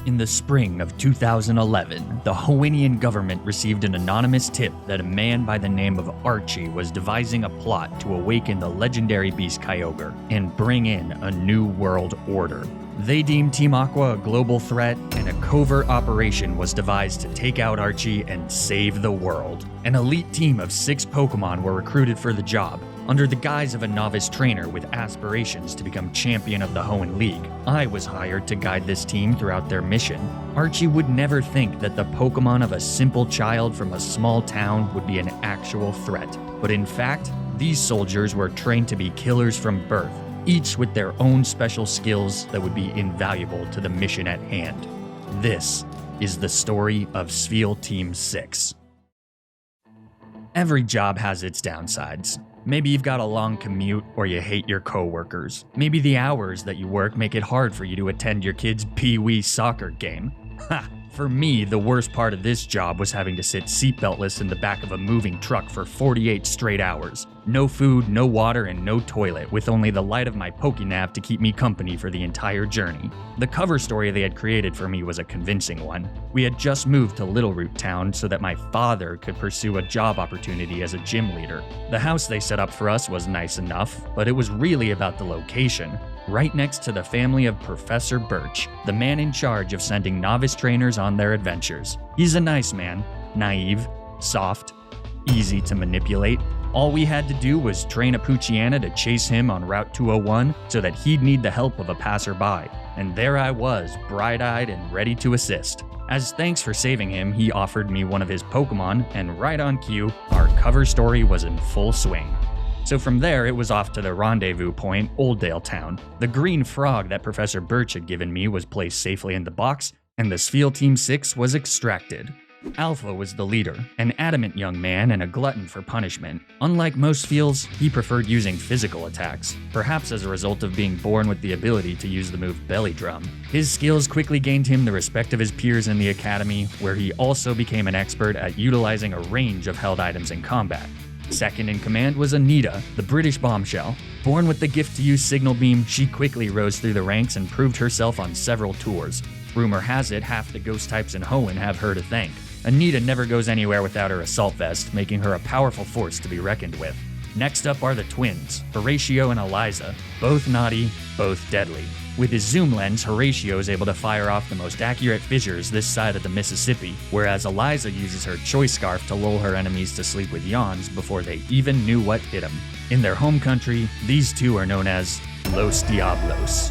In the spring of 2011, the Hawaiian government received an anonymous tip that a man by the name of Archie was devising a plot to awaken the legendary beast Kyogre and bring in a new world order. They deemed Team Aqua a global threat, and a covert operation was devised to take out Archie and save the world. An elite team of 6 Pokemon were recruited for the job, under the guise of a novice trainer with aspirations to become champion of the Hoenn League. I was hired to guide this team throughout their mission. Archie would never think that the Pokemon of a simple child from a small town would be an actual threat. But in fact, these soldiers were trained to be killers from birth, each with their own special skills that would be invaluable to the mission at hand. This is the story of Spheal Team 6. Every job has its downsides. Maybe you've got a long commute or you hate your coworkers. Maybe the hours that you work make it hard for you to attend your kid's pee-wee soccer game. Ha! For me, the worst part of this job was having to sit seatbeltless in the back of a moving truck for 48 straight hours. No food, no water, and no toilet, with only the light of my Pokénav to keep me company for the entire journey. The cover story they had created for me was a convincing one. We had just moved to Little Root Town so that my father could pursue a job opportunity as a gym leader. The house they set up for us was nice enough, but it was really about the location. Right next to the family of Professor Birch, the man in charge of sending novice trainers on their adventures. He's a nice man, naive, soft, easy to manipulate. All we had to do was train a Poochyena to chase him on Route 201 so that he'd need the help of a passerby. And there I was, bright-eyed and ready to assist. As thanks for saving him, he offered me one of his Pokemon, and right on cue, our cover story was in full swing. So from there, it was off to the rendezvous point, Oldale Town. The green frog that Professor Birch had given me was placed safely in the box, and the Spheal Team 6 was extracted. Alpha was the leader, an adamant young man and a glutton for punishment. Unlike most Spheals, he preferred using physical attacks, perhaps as a result of being born with the ability to use the move Belly Drum. His skills quickly gained him the respect of his peers in the academy, where he also became an expert at utilizing a range of held items in combat. Second in command was Anita, the British bombshell. Born with the gift to use Signal Beam, she quickly rose through the ranks and proved herself on several tours. Rumor has it half the ghost types in Hoenn have her to thank. Anita never goes anywhere without her assault vest, making her a powerful force to be reckoned with. Next up are the twins, Horatio and Eliza, both naughty, both deadly. With his zoom lens, Horatio is able to fire off the most accurate fissures this side of the Mississippi, whereas Eliza uses her choice scarf to lull her enemies to sleep with yawns before they even knew what hit them. In their home country, these two are known as Los Diablos.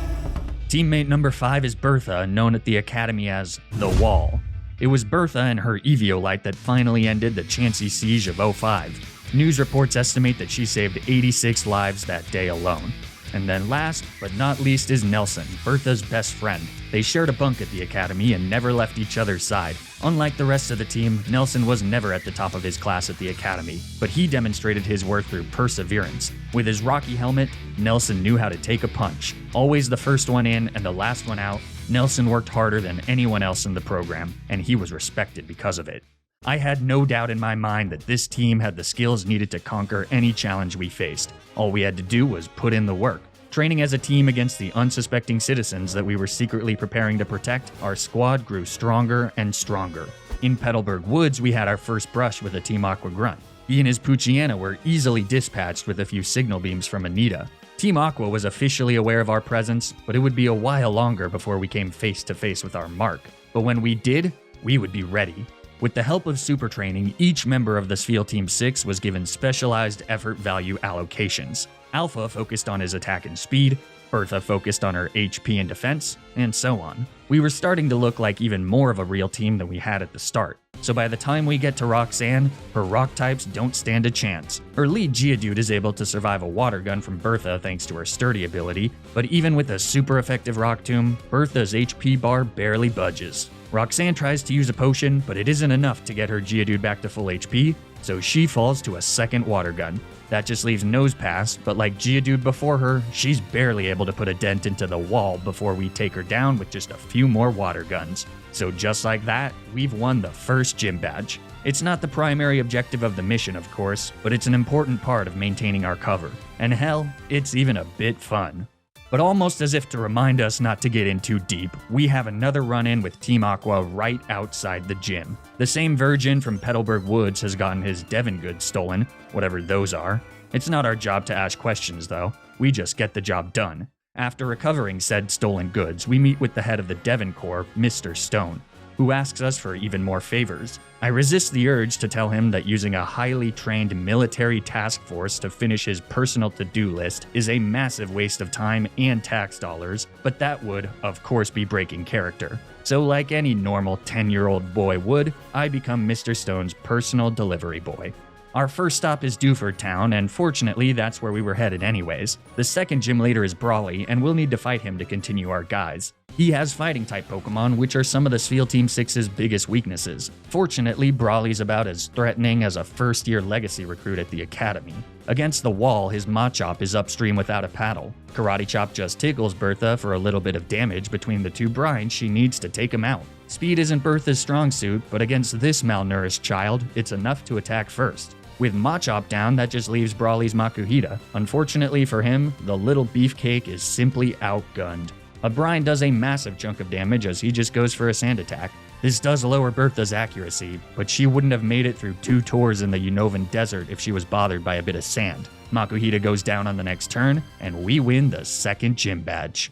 Teammate number 5 is Bertha, known at the academy as The Wall. It was Bertha and her Eviolite that finally ended the Chansey Siege of 05. News reports estimate that she saved 86 lives that day alone. And then last, but not least, is Nelson, Bertha's best friend. They shared a bunk at the academy and never left each other's side. Unlike the rest of the team, Nelson was never at the top of his class at the academy, but he demonstrated his worth through perseverance. With his Rocky helmet, Nelson knew how to take a punch. Always the first one in and the last one out, Nelson worked harder than anyone else in the program, and he was respected because of it. I had no doubt in my mind that this team had the skills needed to conquer any challenge we faced. All we had to do was put in the work. Training as a team against the unsuspecting citizens that we were secretly preparing to protect, our squad grew stronger and stronger. In Petalburg Woods, we had our first brush with a Team Aqua grunt. He and his Poochyena were easily dispatched with a few signal beams from Anita. Team Aqua was officially aware of our presence, but it would be a while longer before we came face to face with our mark. But when we did, we would be ready. With the help of super training, each member of the Spheal Team 6 was given specialized effort value allocations. Alpha focused on his attack and speed, Bertha focused on her HP and defense, and so on. We were starting to look like even more of a real team than we had at the start. So by the time we get to Roxanne, her rock types don't stand a chance. Her lead Geodude is able to survive a water gun from Bertha thanks to her sturdy ability, but even with a super effective Rock Tomb, Bertha's HP bar barely budges. Roxanne tries to use a potion, but it isn't enough to get her Geodude back to full HP, so she falls to a second water gun. That just leaves Nosepass, but like Geodude before her, she's barely able to put a dent into the wall before we take her down with just a few more water guns. So just like that, we've won the first gym badge. It's not the primary objective of the mission, of course, but it's an important part of maintaining our cover. And hell, it's even a bit fun. But almost as if to remind us not to get in too deep, we have another run-in with Team Aqua right outside the gym. The same virgin from Petalburg Woods has gotten his Devon goods stolen, whatever those are. It's not our job to ask questions though, we just get the job done. After recovering said stolen goods, we meet with the head of the Devon Corps, Mr. Stone, who asks us for even more favors. I resist the urge to tell him that using a highly trained military task force to finish his personal to-do list is a massive waste of time and tax dollars, but that would, of course, be breaking character. So like any normal 10-year-old boy would, I become Mr. Stone's personal delivery boy. Our first stop is Dewford Town, and fortunately that's where we were headed anyways. The second gym leader is Brawly, and we'll need to fight him to continue our guise. He has fighting-type Pokemon, which are some of the Spheal Team 6's biggest weaknesses. Fortunately, Brawly's about as threatening as a first-year legacy recruit at the academy. Against the wall, his Machop is upstream without a paddle. Karate Chop just tickles Bertha for a little bit of damage between the two brines she needs to take him out. Speed isn't Bertha's strong suit, but against this malnourished child, it's enough to attack first. With Machop down, that just leaves Brawly's Makuhita. Unfortunately for him, the little beefcake is simply outgunned. A brine does a massive chunk of damage as he just goes for a sand attack. This does lower Bertha's accuracy, but she wouldn't have made it through 2 tours in the Unovan Desert if she was bothered by a bit of sand. Makuhita goes down on the next turn, and we win the second gym badge.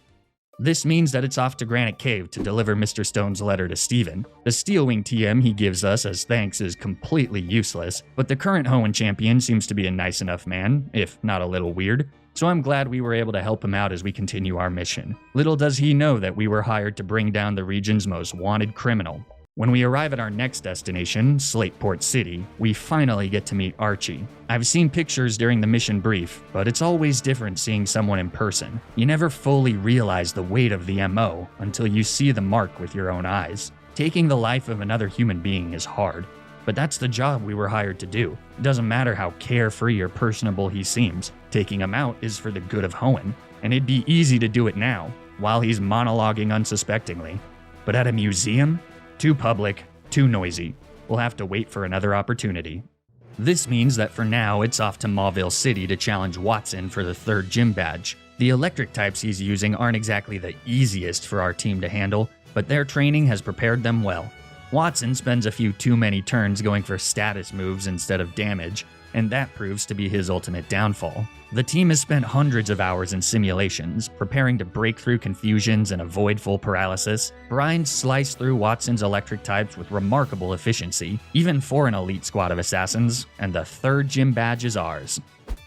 This means that it's off to Granite Cave to deliver Mr. Stone's letter to Steven. The Steel Wing TM he gives us as thanks is completely useless, but the current Hoenn champion seems to be a nice enough man, if not a little weird, so I'm glad we were able to help him out as we continue our mission. Little does he know that we were hired to bring down the region's most wanted criminal. When we arrive at our next destination, Slateport City, we finally get to meet Archie. I've seen pictures during the mission brief, but it's always different seeing someone in person. You never fully realize the weight of the MO until you see the mark with your own eyes. Taking the life of another human being is hard, but that's the job we were hired to do. It doesn't matter how carefree or personable he seems, taking him out is for the good of Hoenn, and it'd be easy to do it now, while he's monologuing unsuspectingly. But at a museum? Too public, too noisy. We'll have to wait for another opportunity. This means that for now, it's off to Mauville City to challenge Watson for the 3rd gym badge. The electric types he's using aren't exactly the easiest for our team to handle, but their training has prepared them well. Watson spends a few too many turns going for status moves instead of damage, and that proves to be his ultimate downfall. The team has spent hundreds of hours in simulations, preparing to break through confusions and avoid full paralysis. Brine sliced through Watson's electric types with remarkable efficiency, even for an elite squad of assassins, and the 3rd gym badge is ours.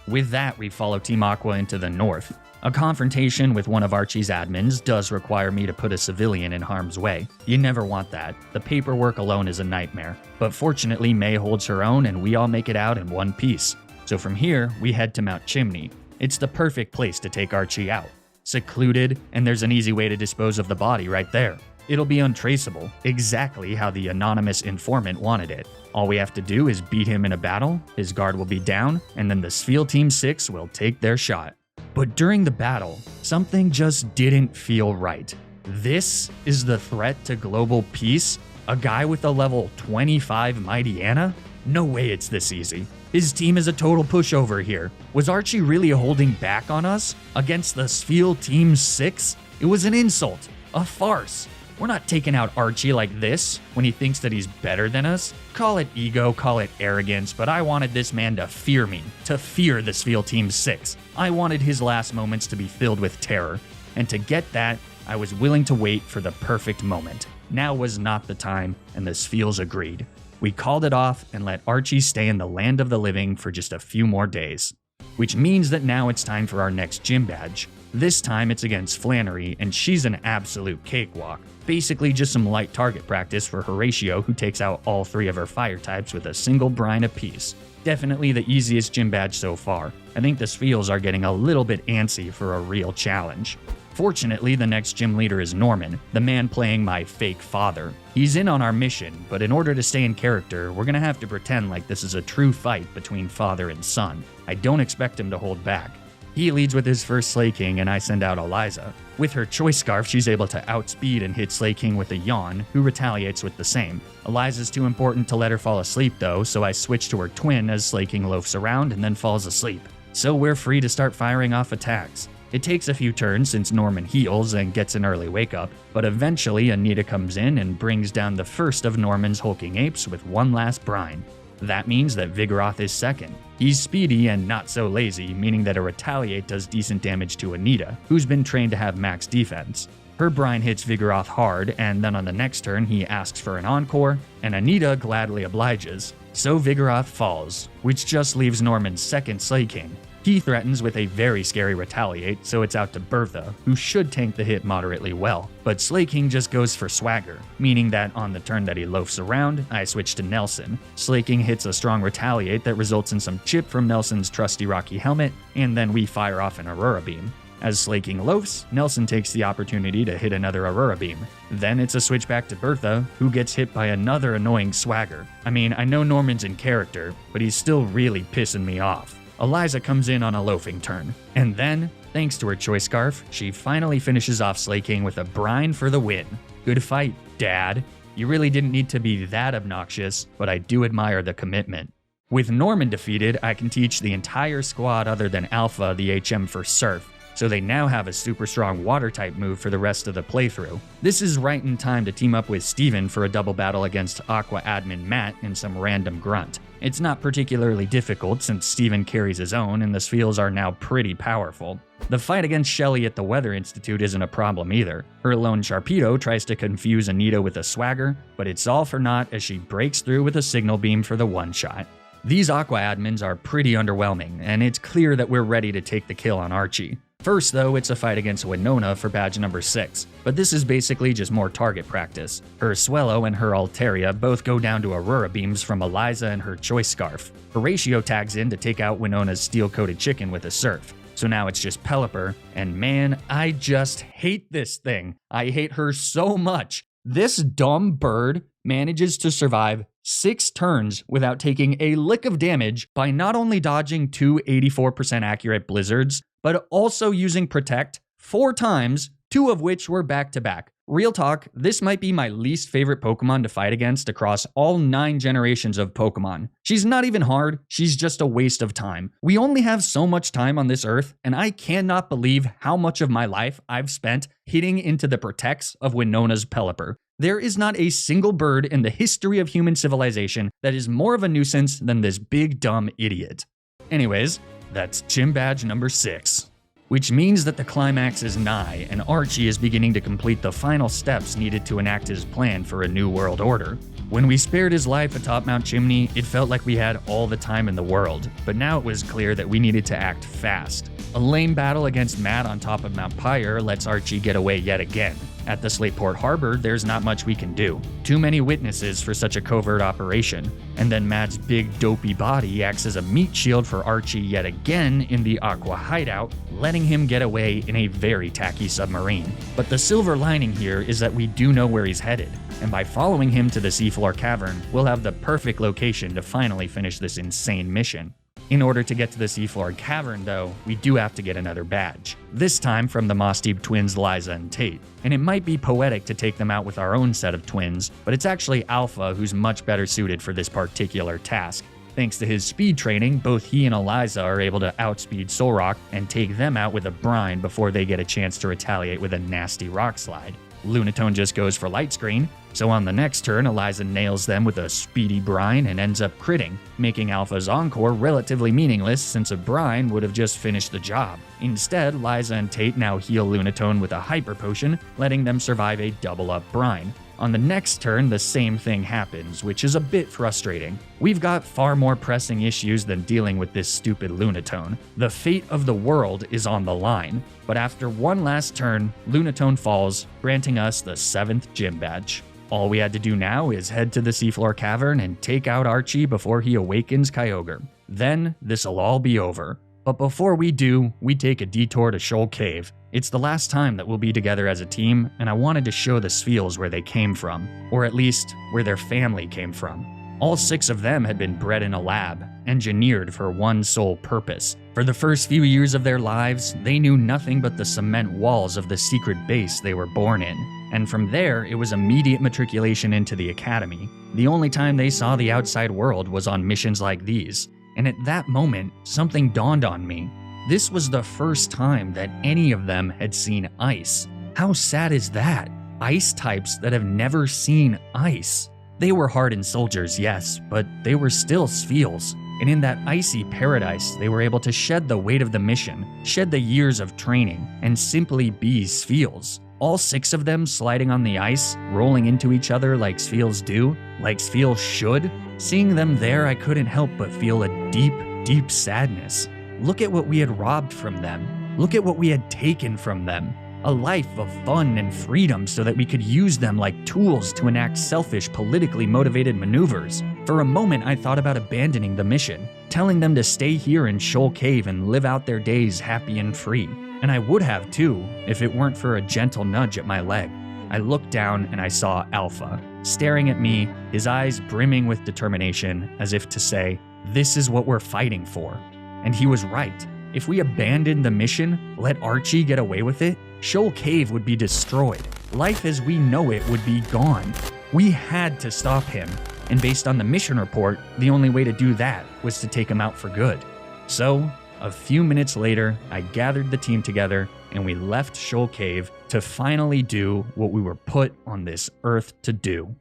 With that, we follow Team Aqua into the north. A confrontation with one of Archie's admins does require me to put a civilian in harm's way. You never want that. The paperwork alone is a nightmare. But fortunately, May holds her own and we all make it out in one piece. So from here, we head to Mount Chimney. It's the perfect place to take Archie out. Secluded, and there's an easy way to dispose of the body right there. It'll be untraceable, exactly how the anonymous informant wanted it. All we have to do is beat him in a battle, his guard will be down, and then the Spheal Team 6 will take their shot. But during the battle, something just didn't feel right. This is the threat to global peace? A guy with a level 25 Mightyena? No way it's this easy. His team is a total pushover here. Was Archie really holding back on us? Against the Spheal Team 6? It was an insult. A farce. We're not taking out Archie like this when he thinks that he's better than us. Call it ego, call it arrogance, but I wanted this man to fear me, to fear the Spheal Team 6. I wanted his last moments to be filled with terror, and to get that, I was willing to wait for the perfect moment. Now was not the time, and the Spheals agreed. We called it off and let Archie stay in the land of the living for just a few more days. Which means that now it's time for our next gym badge. This time it's against Flannery, and she's an absolute cakewalk. Basically just some light target practice for Horatio, who takes out all 3 of her fire types with a single brine apiece. Definitely the easiest gym badge so far. I think the Spheals are getting a little bit antsy for a real challenge. Fortunately, the next gym leader is Norman, the man playing my fake father. He's in on our mission, but in order to stay in character, we're gonna have to pretend like this is a true fight between father and son. I don't expect him to hold back. He leads with his first Slay King, and I send out Eliza. With her Choice Scarf, she's able to outspeed and hit Slay King with a yawn, who retaliates with the same. Eliza's too important to let her fall asleep though, so I switch to her twin as Slay King loafs around and then falls asleep. So we're free to start firing off attacks. It takes a few turns since Norman heals and gets an early wake up, but eventually Anita comes in and brings down the first of Norman's hulking apes with one last brine. That means that Vigoroth is second. He's speedy and not so lazy, meaning that a Retaliate does decent damage to Anita, who's been trained to have max defense. Her brine hits Vigoroth hard, and then on the next turn he asks for an encore, and Anita gladly obliges. So Vigoroth falls, which just leaves Norman's second Slay King. He threatens with a very scary Retaliate, so it's out to Bertha, who should tank the hit moderately well. But Slay King just goes for swagger, meaning that on the turn that he loafs around, I switch to Nelson. Slay King hits a strong Retaliate that results in some chip from Nelson's trusty Rocky helmet, and then we fire off an Aurora Beam. As Slay King loafs, Nelson takes the opportunity to hit another Aurora Beam. Then it's a switch back to Bertha, who gets hit by another annoying swagger. I mean, I know Norman's in character, but he's still really pissing me off. Eliza comes in on a loafing turn, and then, thanks to her choice scarf, she finally finishes off Slay King with a brine for the win. Good fight, Dad. You really didn't need to be that obnoxious, but I do admire the commitment. With Norman defeated, I can teach the entire squad other than Alpha the HM for Surf, so they now have a super strong water type move for the rest of the playthrough. This is right in time to team up with Steven for a double battle against Aqua Admin Matt and some random grunt. It's not particularly difficult since Steven carries his own and the Spheals are now pretty powerful. The fight against Shelly at the Weather Institute isn't a problem either. Her lone Sharpedo tries to confuse Anita with a swagger, but it's all for naught as she breaks through with a signal beam for the one-shot. These Aqua admins are pretty underwhelming, and it's clear that we're ready to take the kill on Archie. First though, it's a fight against Winona for badge number 6, but this is basically just more target practice. Her Swellow and her Altaria both go down to Aurora Beams from Eliza and her Choice Scarf. Horatio tags in to take out Winona's steel-coated chicken with a Surf. So now it's just Pelipper, and man, I just hate this thing. I hate her so much. This dumb bird manages to survive 6 turns without taking a lick of damage by not only dodging 2 84% accurate blizzards, but also using Protect 4 times, 2 of which were back-to-back. Real talk, this might be my least favorite Pokemon to fight against across all 9 generations of Pokemon. She's not even hard, she's just a waste of time. We only have so much time on this earth, and I cannot believe how much of my life I've spent hitting into the Protects of Winona's Pelipper. There is not a single bird in the history of human civilization that is more of a nuisance than this big dumb idiot. Anyways, that's gym badge number 6. Which means that the climax is nigh, and Archie is beginning to complete the final steps needed to enact his plan for a new world order. When we spared his life atop Mount Chimney, it felt like we had all the time in the world, but now it was clear that we needed to act fast. A lame battle against Matt on top of Mount Pyre lets Archie get away yet again. At the Slateport Harbor, there's not much we can do. Too many witnesses for such a covert operation. And then Matt's big dopey body acts as a meat shield for Archie yet again in the Aqua hideout, letting him get away in a very tacky submarine. But the silver lining here is that we do know where he's headed, and by following him to the seafloor cavern, we'll have the perfect location to finally finish this insane mission. In order to get to the seafloor cavern, though, we do have to get another badge. This time from the Moss Deep twins Liza and Tate. And it might be poetic to take them out with our own set of twins, but it's actually Alpha who's much better suited for this particular task. Thanks to his speed training, both he and Eliza are able to outspeed Solrock and take them out with a brine before they get a chance to retaliate with a nasty rock slide. Lunatone just goes for light screen, so on the next turn Eliza nails them with a speedy brine and ends up critting, making Alpha's encore relatively meaningless since a brine would have just finished the job. Instead, Liza and Tate now heal Lunatone with a hyper potion, letting them survive a double up brine. On the next turn, the same thing happens, which is a bit frustrating. We've got far more pressing issues than dealing with this stupid Lunatone. The fate of the world is on the line. But after one last turn, Lunatone falls, granting us the 7th gym badge. All we had to do now is head to the seafloor cavern and take out Archie before he awakens Kyogre. Then, this'll all be over. But before we do, we take a detour to Shoal Cave. It's the last time that we'll be together as a team, and I wanted to show the Spheals where they came from, or at least where their family came from. All 6 of them had been bred in a lab, engineered for one sole purpose. For the first few years of their lives, they knew nothing but the cement walls of the secret base they were born in. And from there, it was immediate matriculation into the academy. The only time they saw the outside world was on missions like these. And at that moment, something dawned on me. This was the first time that any of them had seen ice. How sad is that? Ice types that have never seen ice. They were hardened soldiers, yes, but they were still Spheals. And in that icy paradise, they were able to shed the weight of the mission, shed the years of training, and simply be Spheals. All 6 of them sliding on the ice, rolling into each other like Spheals do, like Spheals should. Seeing them there, I couldn't help but feel a deep, deep sadness. Look at what we had robbed from them. Look at what we had taken from them. A life of fun and freedom so that we could use them like tools to enact selfish, politically motivated maneuvers. For a moment, I thought about abandoning the mission, telling them to stay here in Shoal Cave and live out their days happy and free. And I would have too, if it weren't for a gentle nudge at my leg. I looked down and I saw Alpha, staring at me, his eyes brimming with determination, as if to say, "This is what we're fighting for." And he was right. If we abandoned the mission, let Archie get away with it, Shoal Cave would be destroyed. Life as we know it would be gone. We had to stop him, and based on the mission report, the only way to do that was to take him out for good. So, a few minutes later, I gathered the team together and we left Shoal Cave to finally do what we were put on this earth to do.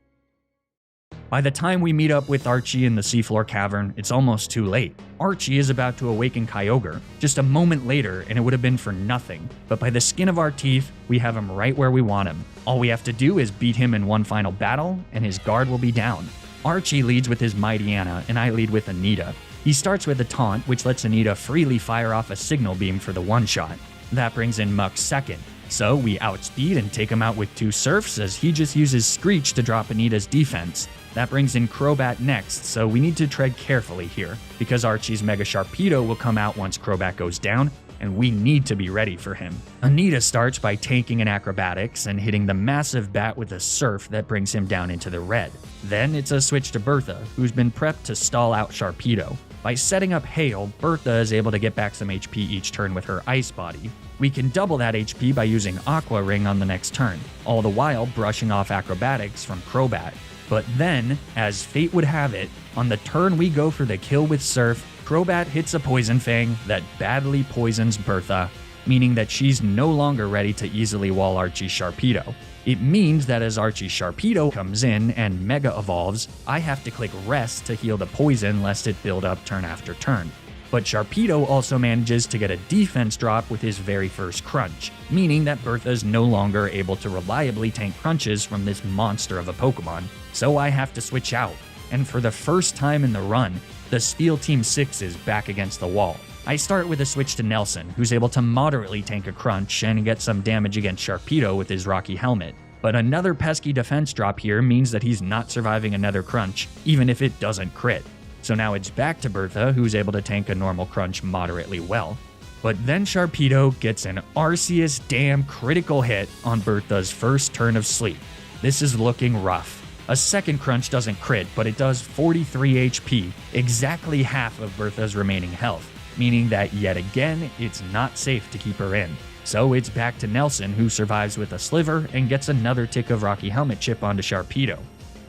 By the time we meet up with Archie in the seafloor cavern, it's almost too late. Archie is about to awaken Kyogre just a moment later, and it would have been for nothing. But by the skin of our teeth, we have him right where we want him. All we have to do is beat him in one final battle, and his guard will be down. Archie leads with his Mightyena, and I lead with Anita. He starts with a taunt, which lets Anita freely fire off a signal beam for the one-shot. That brings in Muck second. So we outspeed and take him out with 2 Surfs, as he just uses Screech to drop Anita's defense. That brings in Crobat next, so we need to tread carefully here, because Archie's Mega Sharpedo will come out once Crobat goes down, and we need to be ready for him. Anita starts by tanking an Acrobatics and hitting the massive bat with a Surf that brings him down into the red. Then it's a switch to Bertha, who's been prepped to stall out Sharpedo. By setting up Hail, Bertha is able to get back some HP each turn with her Ice Body. We can double that HP by using Aqua Ring on the next turn, all the while brushing off Acrobatics from Crobat. But then, as fate would have it, on the turn we go for the kill with Surf, Crobat hits a Poison Fang that badly poisons Bertha, meaning that she's no longer ready to easily wall Archie's Sharpedo. It means that as Archie's Sharpedo comes in and Mega Evolves, I have to click Rest to heal the poison lest it build up turn after turn. But Sharpedo also manages to get a defense drop with his very first Crunch, meaning that Bertha's no longer able to reliably tank crunches from this monster of a Pokemon. So I have to switch out, and for the first time in the run, the Spheal Team 6 is back against the wall. I start with a switch to Nelson, who's able to moderately tank a Crunch and get some damage against Sharpedo with his Rocky Helmet. But another pesky defense drop here means that he's not surviving another Crunch, even if it doesn't crit. So now it's back to Bertha, who's able to tank a normal Crunch moderately well. But then Sharpedo gets an Arceus damn critical hit on Bertha's first turn of sleep. This is looking rough. A second Crunch doesn't crit, but it does 43 HP, exactly half of Bertha's remaining health, meaning that yet again, it's not safe to keep her in. So it's back to Nelson, who survives with a Sliver and gets another tick of Rocky Helmet chip onto Sharpedo.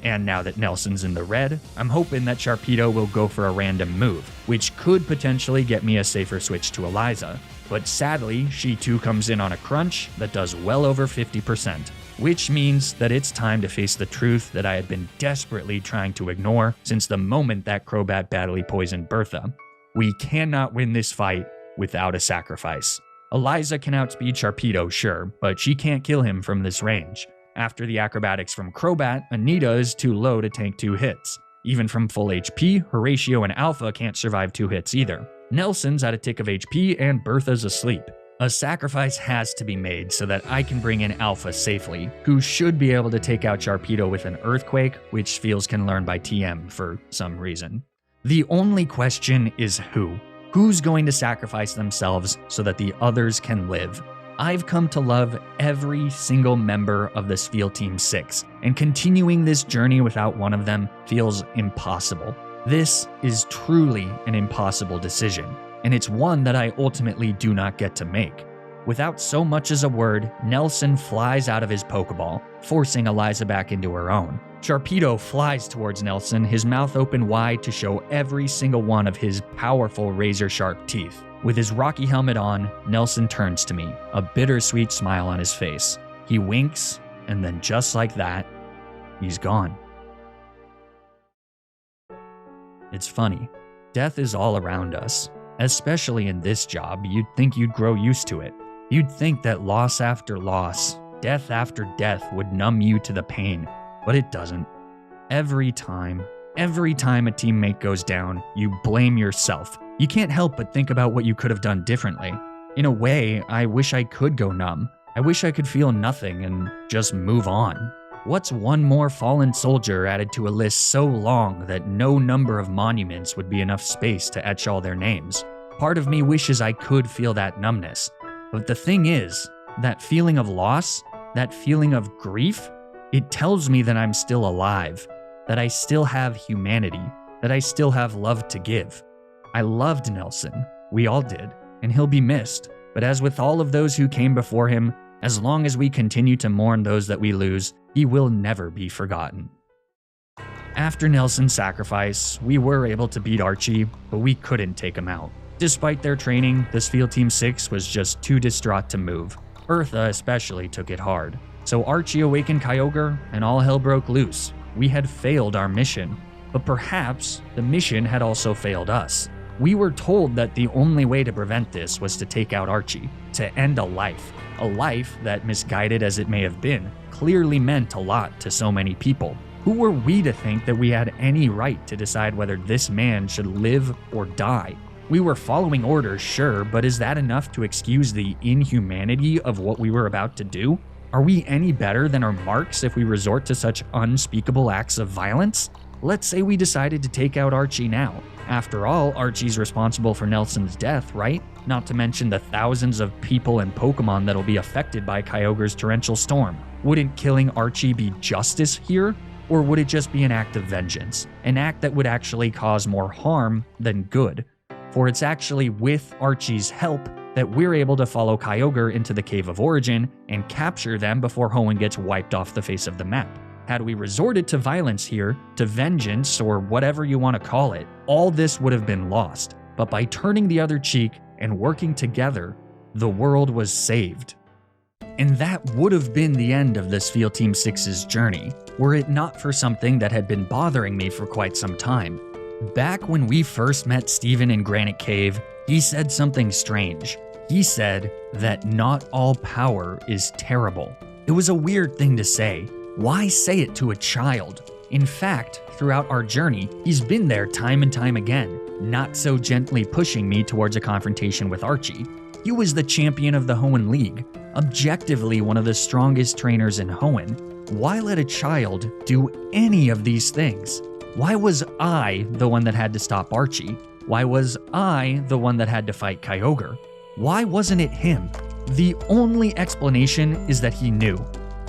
And now that Nelson's in the red, I'm hoping that Sharpedo will go for a random move, which could potentially get me a safer switch to Eliza. But sadly, she too comes in on a Crunch that does well over 50%, which means that it's time to face the truth that I had been desperately trying to ignore since the moment that Crobat badly poisoned Bertha. We cannot win this fight without a sacrifice. Eliza can outspeed Sharpedo, sure, but she can't kill him from this range. After the acrobatics from Crobat, Anita is too low to tank 2 hits. Even from full HP, Horatio and Alpha can't survive 2 hits either. Nelson's at a tick of HP and Bertha's asleep. A sacrifice has to be made so that I can bring in Alpha safely, who should be able to take out Sharpedo with an Earthquake, which Spheals can learn by TM for some reason. The only question is who? Who's going to sacrifice themselves so that the others can live? I've come to love every single member of the Spheal Team 6, and continuing this journey without one of them feels impossible. This is truly an impossible decision, and it's one that I ultimately do not get to make. Without so much as a word, Nelson flies out of his Pokeball, forcing Eliza back into her own. Sharpedo flies towards Nelson, his mouth open wide to show every single one of his powerful razor-sharp teeth. With his Rocky helmet on, Nelson turns to me, a bittersweet smile on his face. He winks, and then just like that, he's gone. It's funny. Death is all around us. Especially in this job, you'd think you'd grow used to it. You'd think that loss after loss, death after death would numb you to the pain, but it doesn't. Every time a teammate goes down, you blame yourself. You can't help but think about what you could have done differently. In a way, I wish I could go numb. I wish I could feel nothing and just move on. What's one more fallen soldier added to a list so long that no number of monuments would be enough space to etch all their names? Part of me wishes I could feel that numbness. But the thing is, that feeling of loss, that feeling of grief, it tells me that I'm still alive, that I still have humanity, that I still have love to give. I loved Nelson, we all did, and he'll be missed. But as with all of those who came before him, as long as we continue to mourn those that we lose, he will never be forgotten. After Nelson's sacrifice, we were able to beat Archie, but we couldn't take him out. Despite their training, the Spheal Team 6 was just too distraught to move. Eartha especially took it hard. So Archie awakened Kyogre, and all hell broke loose. We had failed our mission, but perhaps the mission had also failed us. We were told that the only way to prevent this was to take out Archie, to end a life that, misguided as it may have been, clearly meant a lot to so many people. Who were we to think that we had any right to decide whether this man should live or die? We were following orders, sure, but is that enough to excuse the inhumanity of what we were about to do? Are we any better than our marks if we resort to such unspeakable acts of violence? Let's say we decided to take out Archie now. After all, Archie's responsible for Nelson's death, right? Not to mention the thousands of people and Pokemon that'll be affected by Kyogre's torrential storm. Wouldn't killing Archie be justice here? Or would it just be an act of vengeance? An act that would actually cause more harm than good? For it's actually with Archie's help that we're able to follow Kyogre into the Cave of Origin and capture them before Hoenn gets wiped off the face of the map. Had we resorted to violence here, to vengeance, or whatever you want to call it, all this would have been lost. But by turning the other cheek and working together, the world was saved. And that would have been the end of the Spheal Team 6's journey, were it not for something that had been bothering me for quite some time. Back when we first met Steven in Granite Cave, he said something strange. He said that not all power is terrible. It was a weird thing to say. Why say it to a child? In fact, throughout our journey, he's been there time and time again, not so gently pushing me towards a confrontation with Archie. He was the champion of the Hoenn League, objectively one of the strongest trainers in Hoenn. Why let a child do any of these things? Why was I the one that had to stop Archie? Why was I the one that had to fight Kyogre? Why wasn't it him? The only explanation is that he knew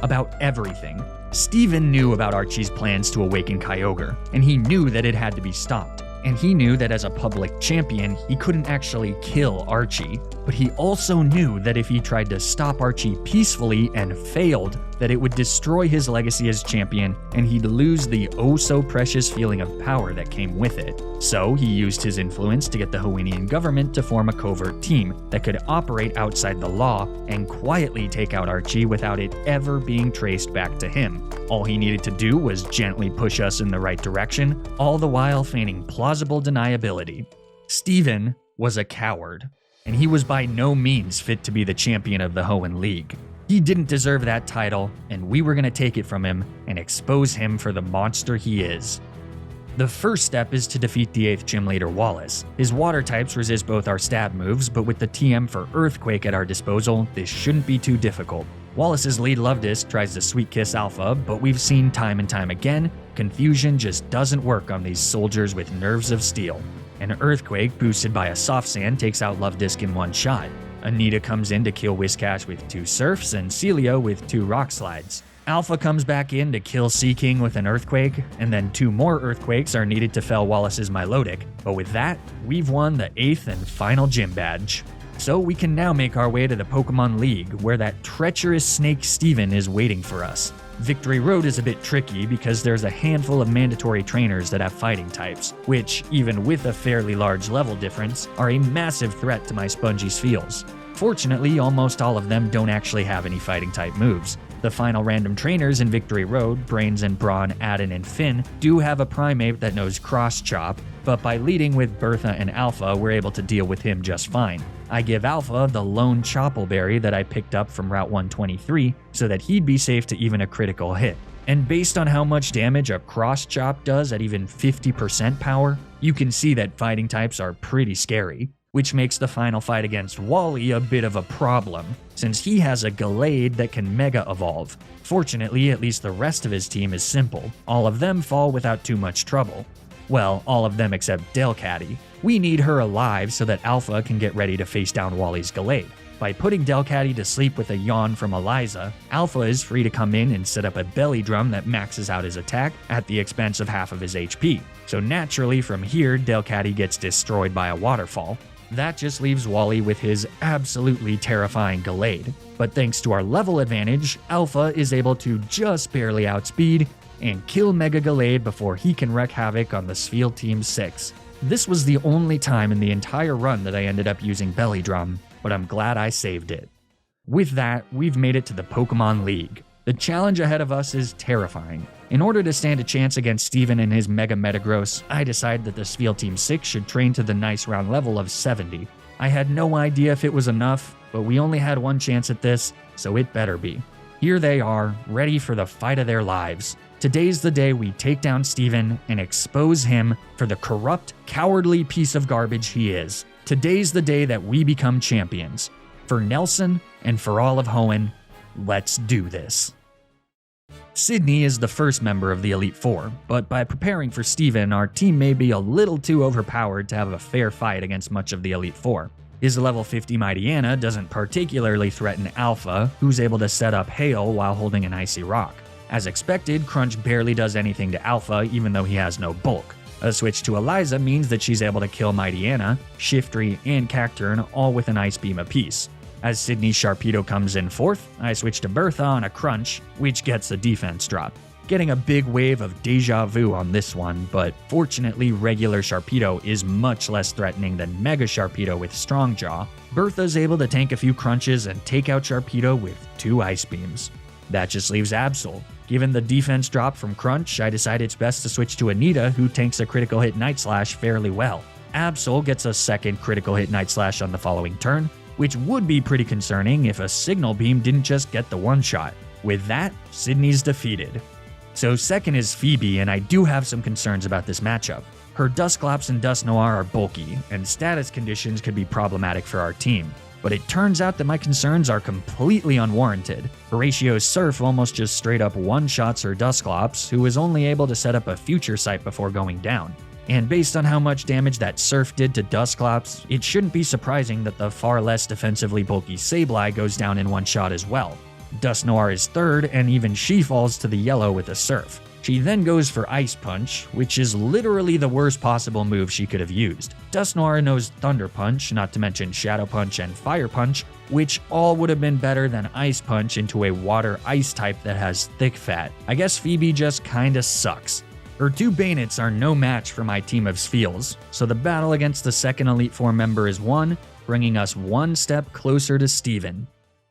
about everything. Steven knew about Archie's plans to awaken Kyogre, and he knew that it had to be stopped. And he knew that as a public champion, he couldn't actually kill Archie. But he also knew that if he tried to stop Archie peacefully and failed, that it would destroy his legacy as champion, and he'd lose the oh-so-precious feeling of power that came with it. So he used his influence to get the Hoennian government to form a covert team that could operate outside the law and quietly take out Archie without it ever being traced back to him. All he needed to do was gently push us in the right direction, all the while feigning plausible deniability. Steven was a coward, and he was by no means fit to be the champion of the Hoenn League. He didn't deserve that title, and we were going to take it from him and expose him for the monster he is. The first step is to defeat the 8th Gym Leader Wallace. His water types resist both our stab moves, but with the TM for Earthquake at our disposal, this shouldn't be too difficult. Wallace's lead Luvdisc tries to Sweet Kiss Alpha, but we've seen time and time again, confusion just doesn't work on these soldiers with nerves of steel. An Earthquake boosted by a Soft Sand takes out Luvdisc in one shot. Anita comes in to kill Whiscash with 2 Surfs and Celia with 2 Rock Slides. Alpha comes back in to kill Seaking with an Earthquake, and then 2 more Earthquakes are needed to fell Wallace's Milotic. But with that, we've won the 8th and final gym badge. So we can now make our way to the Pokemon League, where that treacherous snake Steven is waiting for us. Victory Road is a bit tricky because there's a handful of mandatory trainers that have fighting types, which, even with a fairly large level difference, are a massive threat to my spongy Spheals. Fortunately, almost all of them don't actually have any fighting type moves. The final random trainers in Victory Road, Brains and Brawn, Adin and Finn, do have a primate that knows Cross Chop, but by leading with Bertha and Alpha, we're able to deal with him just fine. I give Alpha the lone Choppleberry that I picked up from Route 123 so that he'd be safe to even a critical hit. And based on how much damage a Cross Chop does at even 50% power, you can see that fighting types are pretty scary, which makes the final fight against Wally a bit of a problem, since he has a Gallade that can Mega Evolve. Fortunately, at least the rest of his team is simple. All of them fall without too much trouble. Well, all of them except Delcatty. We need her alive so that Alpha can get ready to face down Wally's Gallade. By putting Delcatty to sleep with a yawn from Eliza, Alpha is free to come in and set up a belly drum that maxes out his attack at the expense of half of his HP. So naturally from here, Delcatty gets destroyed by a waterfall. That just leaves Wally with his absolutely terrifying Gallade. But thanks to our level advantage, Alpha is able to just barely outspeed and kill Mega Gallade before he can wreak havoc on the Spheal Team 6. This was the only time in the entire run that I ended up using Belly Drum, but I'm glad I saved it. With that, we've made it to the Pokemon League. The challenge ahead of us is terrifying. In order to stand a chance against Steven and his Mega Metagross, I decided that the Spheal Team 6 should train to the nice round level of 70. I had no idea if it was enough, but we only had one chance at this, so it better be. Here they are, ready for the fight of their lives. Today's the day we take down Steven and expose him for the corrupt, cowardly piece of garbage he is. Today's the day that we become champions. For Nelson and for all of Hoenn, let's do this. Sydney is the first member of the Elite Four, but by preparing for Steven, our team may be a little too overpowered to have a fair fight against much of the Elite Four. His level 50 Mightyena doesn't particularly threaten Alpha, who's able to set up Hail while holding an Icy Rock. As expected, Crunch barely does anything to Alpha even though he has no bulk. A switch to Eliza means that she's able to kill Mightyena, Shiftry, and Cacturne all with an Ice Beam apiece. As Sydney's Sharpedo comes in fourth, I switch to Bertha on a Crunch, which gets a defense drop. Getting a big wave of deja vu on this one, but fortunately regular Sharpedo is much less threatening than Mega Sharpedo with Strong Jaw. Bertha's able to tank a few crunches and take out Sharpedo with 2 Ice Beams. That just leaves Absol. Given the defense drop from Crunch, I decide it's best to switch to Anita, who tanks a critical hit Night Slash fairly well. Absol gets a second critical hit Night Slash on the following turn, which would be pretty concerning if a Signal Beam didn't just get the one shot. With that, Sydney's defeated. So second is Phoebe, and I do have some concerns about this matchup. Her Dusclops and Dusknoir are bulky, and status conditions could be problematic for our team. But it turns out that my concerns are completely unwarranted. Horatio's Surf almost just straight up one-shots her Dusclops, who was only able to set up a Future Sight before going down. And based on how much damage that Surf did to Dusclops, it shouldn't be surprising that the far less defensively bulky Sableye goes down in one shot as well. Dusknoir is third, and even she falls to the yellow with a Surf. She then goes for Ice Punch, which is literally the worst possible move she could have used. Dusknoir knows Thunder Punch, not to mention Shadow Punch and Fire Punch, which all would have been better than Ice Punch into a Water-Ice type that has thick fat. I guess Phoebe just kinda sucks. Her 2 Bayonets are no match for my team of Spheals, so the battle against the second Elite Four member is won, bringing us one step closer to Steven.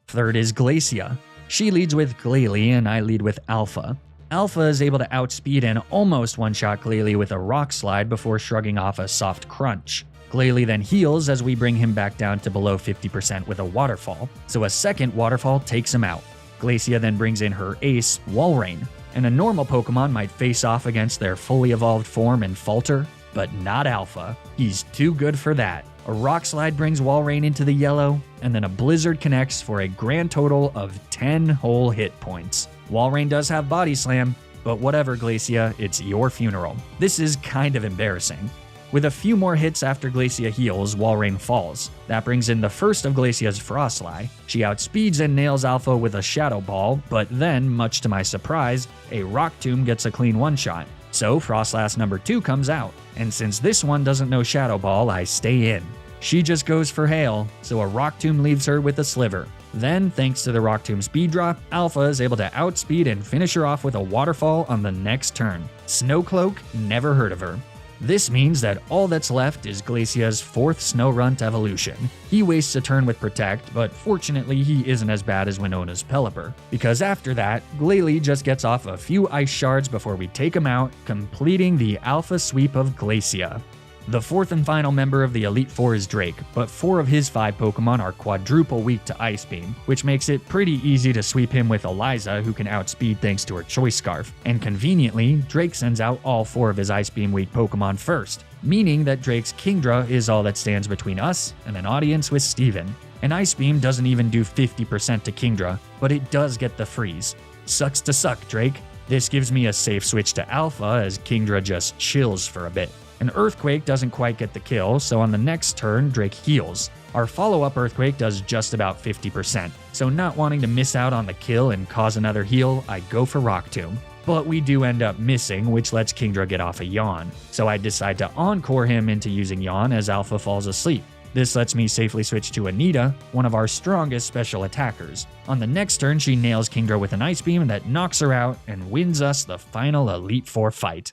Third is Glacia. She leads with Glalie and I lead with Alpha. Alpha is able to outspeed and almost one-shot Glalie with a Rock Slide before shrugging off a soft Crunch. Glalie then heals as we bring him back down to below 50% with a Waterfall, so a second Waterfall takes him out. Glacia then brings in her ace, Walrein, and a normal Pokemon might face off against their fully evolved form and falter, but not Alpha. He's too good for that. A Rock Slide brings Walrein into the yellow, and then a Blizzard connects for a grand total of 10 whole hit points. Walrein does have Body Slam, but whatever Glacia, it's your funeral. This is kind of embarrassing. With a few more hits after Glacia heals, Walrein falls. That brings in the first of Glacia's Frostlie. She outspeeds and nails Alpha with a Shadow Ball, but then, much to my surprise, a Rock Tomb gets a clean one-shot. So Frostlass number 2 comes out, and since this one doesn't know Shadow Ball, I stay in. She just goes for Hail, so a Rock Tomb leaves her with a Sliver. Then, thanks to the Rock Tomb speed drop, Alpha is able to outspeed and finish her off with a waterfall on the next turn. Snowcloak, never heard of her. This means that all that's left is Glacia's 4th Snorunt evolution. He wastes a turn with Protect, but fortunately he isn't as bad as Winona's Pelipper, because after that, Glalie just gets off a few ice shards before we take him out, completing the Alpha sweep of Glacia. The 4th and final member of the Elite Four is Drake, but 4 of his 5 Pokemon are quadruple weak to Ice Beam, which makes it pretty easy to sweep him with Eliza, who can outspeed thanks to her Choice Scarf. And conveniently, Drake sends out all 4 of his Ice Beam weak Pokemon first, meaning that Drake's Kingdra is all that stands between us and an audience with Steven. An Ice Beam doesn't even do 50% to Kingdra, but it does get the freeze. Sucks to suck, Drake. This gives me a safe switch to Alpha as Kingdra just chills for a bit. An Earthquake doesn't quite get the kill, so on the next turn, Drake heals. Our follow-up Earthquake does just about 50%, so not wanting to miss out on the kill and cause another heal, I go for Rock Tomb. But we do end up missing, which lets Kingdra get off a Yawn, so I decide to Encore him into using Yawn as Alpha falls asleep. This lets me safely switch to Anita, one of our strongest special attackers. On the next turn, she nails Kingdra with an Ice Beam that knocks her out and wins us the final Elite Four fight.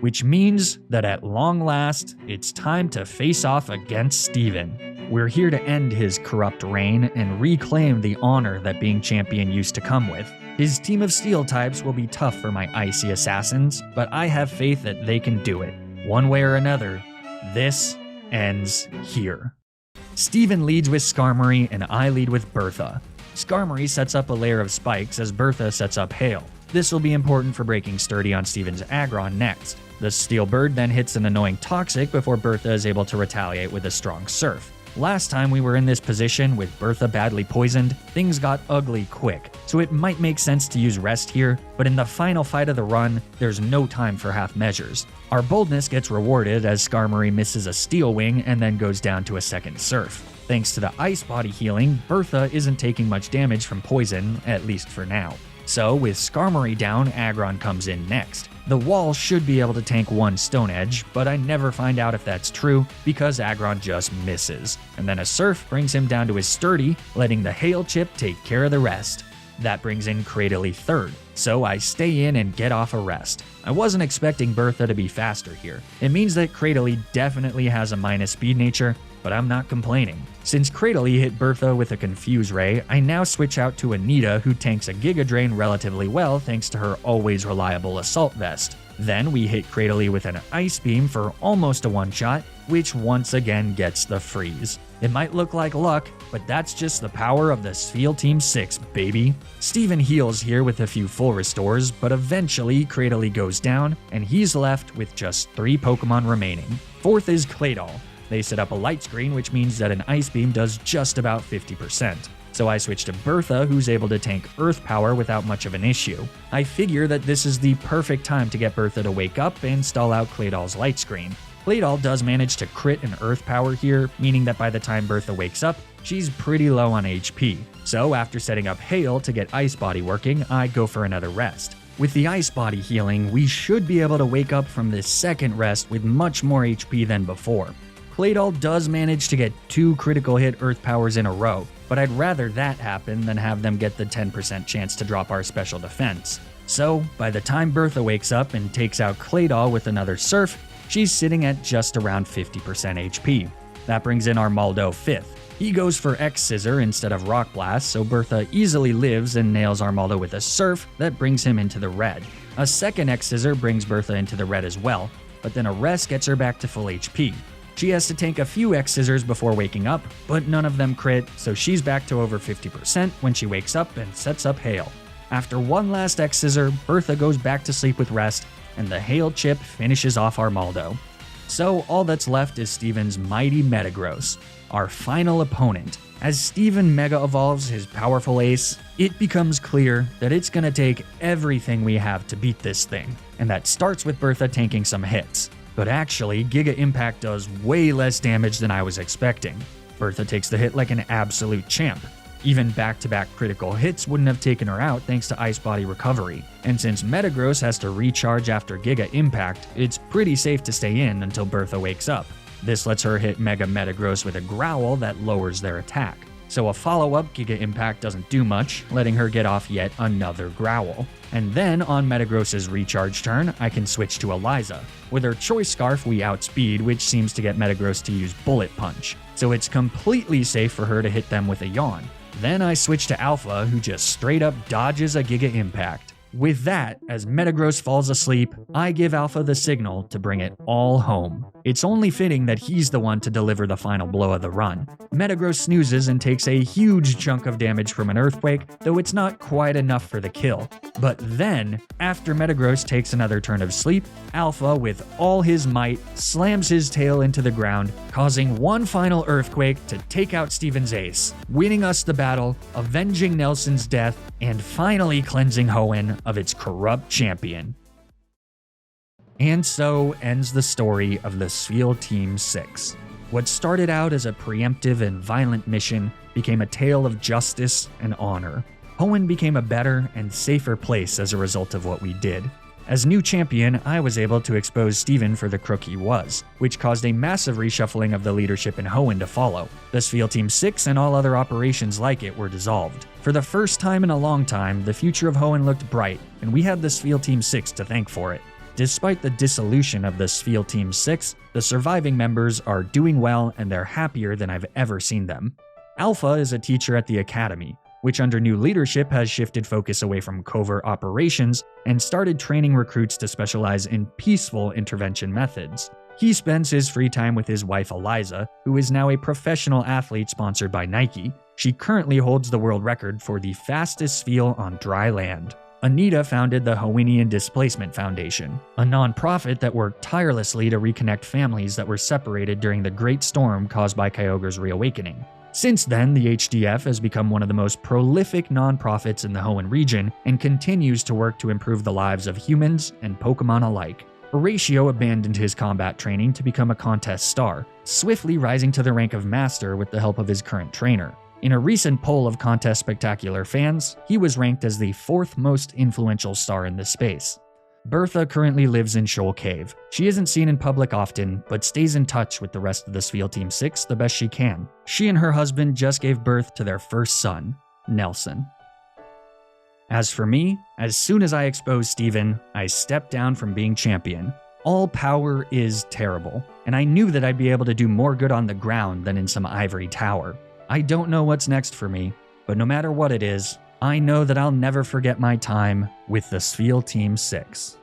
Which means that at long last, it's time to face off against Steven. We're here to end his corrupt reign and reclaim the honor that being champion used to come with. His team of steel types will be tough for my icy assassins, but I have faith that they can do it. One way or another, this ends here. Steven leads with Skarmory and I lead with Bertha. Skarmory sets up a layer of spikes as Bertha sets up Hail. This will be important for breaking Sturdy on Steven's Aggron next. The Steel Bird then hits an annoying Toxic before Bertha is able to retaliate with a strong Surf. Last time we were in this position with Bertha badly poisoned, things got ugly quick, so it might make sense to use Rest here, but in the final fight of the run, there's no time for half measures. Our boldness gets rewarded as Skarmory misses a Steel Wing and then goes down to a second Surf. Thanks to the Ice Body healing, Bertha isn't taking much damage from poison, at least for now. So, with Skarmory down, Aggron comes in next. The wall should be able to tank one Stone Edge, but I never find out if that's true because Aggron just misses. And then a Surf brings him down to his Sturdy, letting the Hail Chip take care of the rest. That brings in Cradily third, so I stay in and get off a rest. I wasn't expecting Bertha to be faster here. It means that Cradily definitely has a minus speed nature, but I'm not complaining. Since Cradily hit Bertha with a Confuse Ray, I now switch out to Anita, who tanks a Giga Drain relatively well thanks to her always reliable Assault Vest. Then we hit Cradily with an Ice Beam for almost a one-shot, which once again gets the freeze. It might look like luck, but that's just the power of the Spheal Team 6, baby. Steven heals here with a few full restores, but eventually Cradily goes down, and he's left with just 3 Pokemon remaining. 4th is Claydol. They set up a light screen, which means that an Ice Beam does just about 50%. So I switch to Bertha, who's able to tank Earth Power without much of an issue. I figure that this is the perfect time to get Bertha to wake up and stall out Claydol's light screen. Claydol does manage to crit an Earth Power here, meaning that by the time Bertha wakes up, she's pretty low on HP. So after setting up Hail to get Ice Body working, I go for another rest. With the Ice Body healing, we should be able to wake up from this second rest with much more HP than before. Claydol does manage to get 2 critical hit Earth Powers in a row, but I'd rather that happen than have them get the 10% chance to drop our special defense. So, by the time Bertha wakes up and takes out Claydol with another Surf, she's sitting at just around 50% HP. That brings in our Maldo 5th. He goes for X-Scissor instead of Rock Blast, so Bertha easily lives and nails Armaldo with a Surf that brings him into the red. A second X-Scissor brings Bertha into the red as well, but then a rest gets her back to full HP. She has to tank a few X-Scissors before waking up, but none of them crit, so she's back to over 50% when she wakes up and sets up Hail. After one last X-Scissor, Bertha goes back to sleep with rest, and the Hail Chip finishes off Armaldo. So all that's left is Steven's mighty Metagross, our final opponent. As Steven Mega evolves his powerful ace, it becomes clear that it's gonna take everything we have to beat this thing, and that starts with Bertha tanking some hits. But actually, Giga Impact does way less damage than I was expecting. Bertha takes the hit like an absolute champ. Even back-to-back critical hits wouldn't have taken her out thanks to Ice Body recovery. And since Metagross has to recharge after Giga Impact, it's pretty safe to stay in until Bertha wakes up. This lets her hit Mega Metagross with a Growl that lowers their attack. so a follow-up Giga Impact doesn't do much, letting her get off yet another growl. And then on Metagross's recharge turn, I can switch to Eliza. With her Choice Scarf, we outspeed, which seems to get Metagross to use Bullet Punch, so it's completely safe for her to hit them with a Yawn. Then I switch to Alpha, who just straight up dodges a Giga Impact. With that, as Metagross falls asleep, I give Alpha the signal to bring it all home. It's only fitting that he's the one to deliver the final blow of the run. Metagross snoozes and takes a huge chunk of damage from an Earthquake, though it's not quite enough for the kill. But then, after Metagross takes another turn of sleep, Alpha, with all his might, slams his tail into the ground, causing one final Earthquake to take out Steven's ace, winning us the battle, avenging Nelson's death, and finally cleansing Hoenn of its corrupt champion. And so ends the story of the Spheal Team 6. What started out as a preemptive and violent mission became a tale of justice and honor. Hoenn became a better and safer place as a result of what we did. As new champion, I was able to expose Steven for the crook he was, which caused a massive reshuffling of the leadership in Hoenn to follow. The Spheal Team 6 and all other operations like it were dissolved. For the first time in a long time, the future of Hoenn looked bright, and we had the Spheal Team 6 to thank for it. Despite the dissolution of the Spheal Team 6, the surviving members are doing well and they're happier than I've ever seen them. Alpha is a teacher at the academy, which under new leadership has shifted focus away from covert operations and started training recruits to specialize in peaceful intervention methods. He spends his free time with his wife Eliza, who is now a professional athlete sponsored by Nike. She currently holds the world record for the fastest Spheal on dry land. Anita founded the Hoennian Displacement Foundation, a non-profit that worked tirelessly to reconnect families that were separated during the Great Storm caused by Kyogre's reawakening. Since then, the HDF has become one of the most prolific non-profits in the Hoenn region and continues to work to improve the lives of humans and Pokemon alike. Horatio abandoned his combat training to become a contest star, swiftly rising to the rank of Master with the help of his current trainer. In a recent poll of Contest Spectacular fans, he was ranked as the 4th most influential star in this space. Bertha currently lives in Shoal Cave. She isn't seen in public often, but stays in touch with the rest of the Spheal Team 6 the best she can. She and her husband just gave birth to their first son, Nelson. As for me, as soon as I exposed Steven, I stepped down from being champion. All power is terrible, and I knew that I'd be able to do more good on the ground than in some ivory tower. I don't know what's next for me, but no matter what it is, I know that I'll never forget my time with the Spheal Team 6.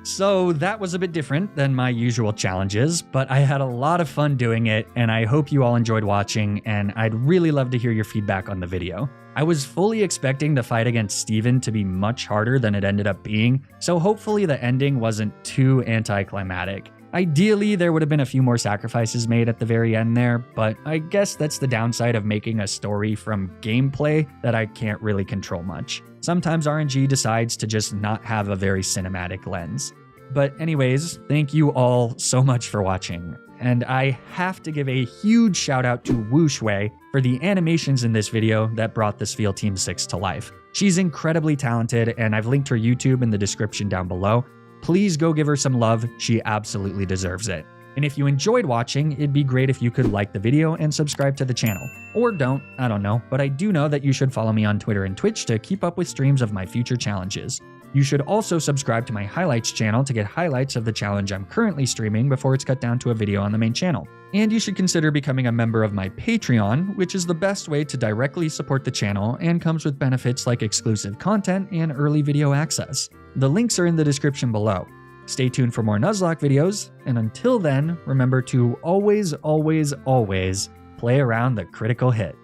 So that was a bit different than my usual challenges, but I had a lot of fun doing it, and I hope you all enjoyed watching, and I'd really love to hear your feedback on the video. I was fully expecting the fight against Steven to be much harder than it ended up being, so hopefully the ending wasn't too anticlimactic. Ideally, there would have been a few more sacrifices made at the very end there, but I guess that's the downside of making a story from gameplay that I can't really control much. Sometimes RNG decides to just not have a very cinematic lens. But anyways, thank you all so much for watching. And I have to give a huge shout out to Wu Shui for the animations in this video that brought the Spheal Team 6 to life. She's incredibly talented, and I've linked her YouTube in the description down below. Please go give her some love, she absolutely deserves it. And if you enjoyed watching, it'd be great if you could like the video and subscribe to the channel. Or don't, I don't know, but I do know that you should follow me on Twitter and Twitch to keep up with streams of my future challenges. You should also subscribe to my highlights channel to get highlights of the challenge I'm currently streaming before it's cut down to a video on the main channel. And you should consider becoming a member of my Patreon, which is the best way to directly support the channel and comes with benefits like exclusive content and early video access. The links are in the description below. Stay tuned for more Nuzlocke videos, and until then, remember to always, always, always play around the critical hit.